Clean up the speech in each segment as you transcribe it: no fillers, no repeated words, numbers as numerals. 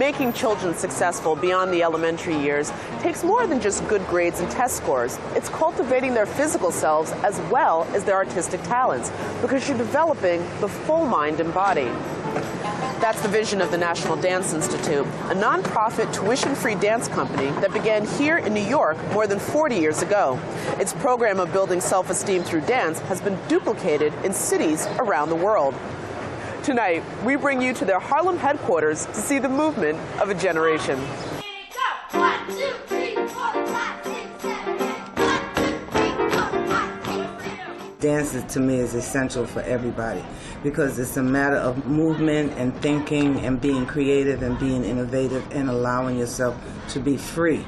Making children successful beyond the elementary years takes more than just good grades and test scores. It's cultivating their physical selves as well as their artistic talents, because you're developing the full mind and body. That's the vision of the National Dance Institute, a nonprofit tuition-free dance company that began here in New York more than 40 years ago. Its program of building self-esteem through dance has been duplicated in cities around the world. Tonight, we bring you to their Harlem headquarters to see the movement of a generation. One, two, three, 4, 5, 6, 7, 8. 1, 2, 3, 4, 5, 6, 7. Dance to me is essential for everybody because it's a matter of movement and thinking and being creative and being innovative and allowing yourself to be free.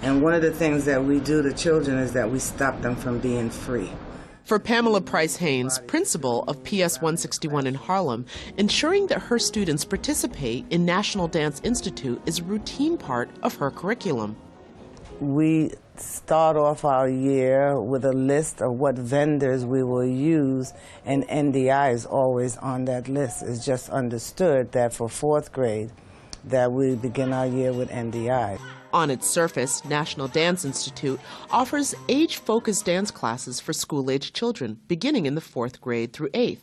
And one of the things that we do to children is that we stop them from being free. For Pamela Price Haynes, principal of PS 161 in Harlem, ensuring that her students participate in National Dance Institute is a routine part of her curriculum. We start off our year with a list of what vendors we will use, and NDI is always on that list. It's just understood that for 4th grade that we begin our year with NDI. On its surface, National Dance Institute offers age-focused dance classes for school-age children, beginning in the 4th grade through 8th.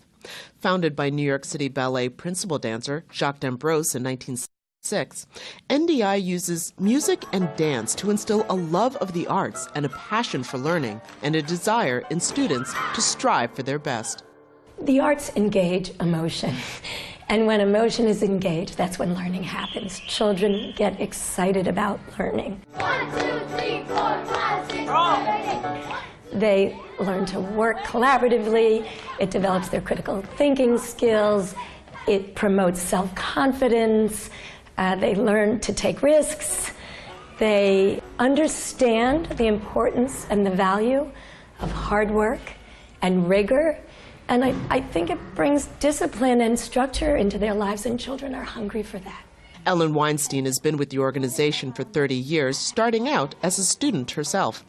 Founded by New York City Ballet principal dancer Jacques D'Ambrose in 1906, NDI uses music and dance to instill a love of the arts and a passion for learning, and a desire in students to strive for their best. The arts engage emotion. And when emotion is engaged, that's when learning happens. Children get excited about learning. 1, 2, 3, 4, 5, 6, 7, 8. They learn to work collaboratively. It develops their critical thinking skills. It promotes self-confidence. They learn to take risks. They understand the importance and the value of hard work and rigor. And I think it brings discipline and structure into their lives, and children are hungry for that. Ellen Weinstein has been with the organization for 30 years, starting out as a student herself.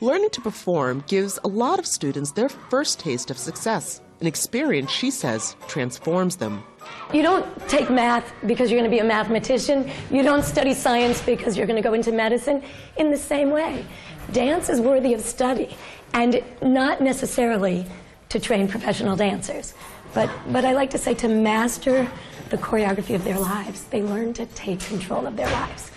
Learning to perform gives a lot of students their first taste of success, an experience, she says, transforms them. You don't take math because you're going to be a mathematician. You don't study science because you're going to go into medicine. In the same way, dance is worthy of study, and not necessarily to train professional dancers, but I like to say to master the choreography of their lives. They learn to take control of their lives.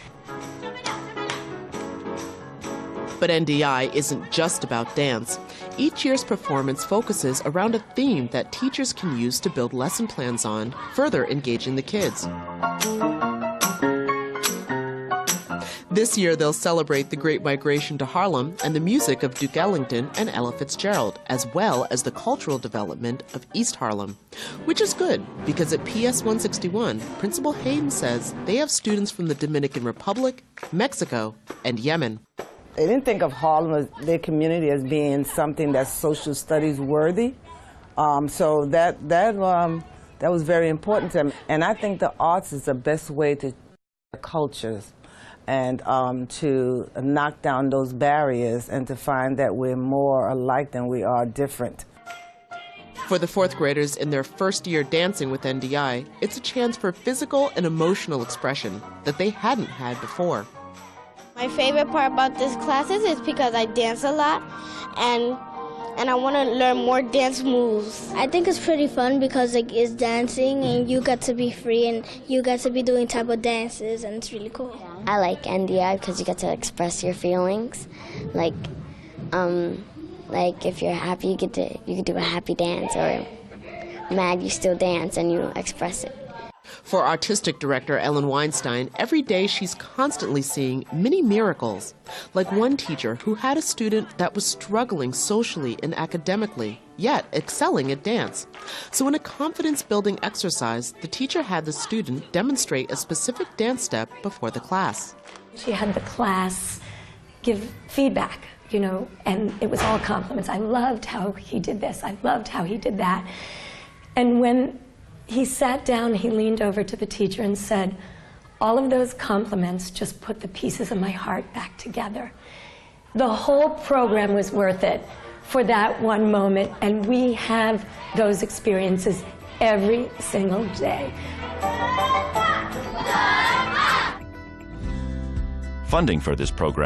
But NDI isn't just about dance. Each year's performance focuses around a theme that teachers can use to build lesson plans on, further engaging the kids. This year, they'll celebrate the Great Migration to Harlem and the music of Duke Ellington and Ella Fitzgerald, as well as the cultural development of East Harlem. Which is good, because at PS 161, Principal Hayden says they have students from the Dominican Republic, Mexico, and Yemen. They didn't think of Harlem, as their community, as being something that's social studies worthy. So that was very important to them. And I think the arts is the best way to cultures and to knock down those barriers and to find that we're more alike than we are different. For the 4th graders in their first year dancing with NDI, it's a chance for physical and emotional expression that they hadn't had before. My favorite part about this classes is because I dance a lot and I want to learn more dance moves. I think it's pretty fun because it's dancing and you get to be free and you get to be doing type of dances, and it's really cool. I like NDI because you get to express your feelings. Like if you're happy, you could do a happy dance, or mad, you still dance and you express it. For artistic director Ellen Weinstein, every day she's constantly seeing mini miracles, like one teacher who had a student that was struggling socially and academically, yet excelling at dance. So in a confidence-building exercise, the teacher had the student demonstrate a specific dance step before the class. She had the class give feedback, and it was all compliments. I loved how he did this. I loved how he did that. And when he sat down, he leaned over to the teacher and said, all of those compliments just put the pieces of my heart back together. The whole program was worth it for that one moment, and we have those experiences every single day. Funding for this program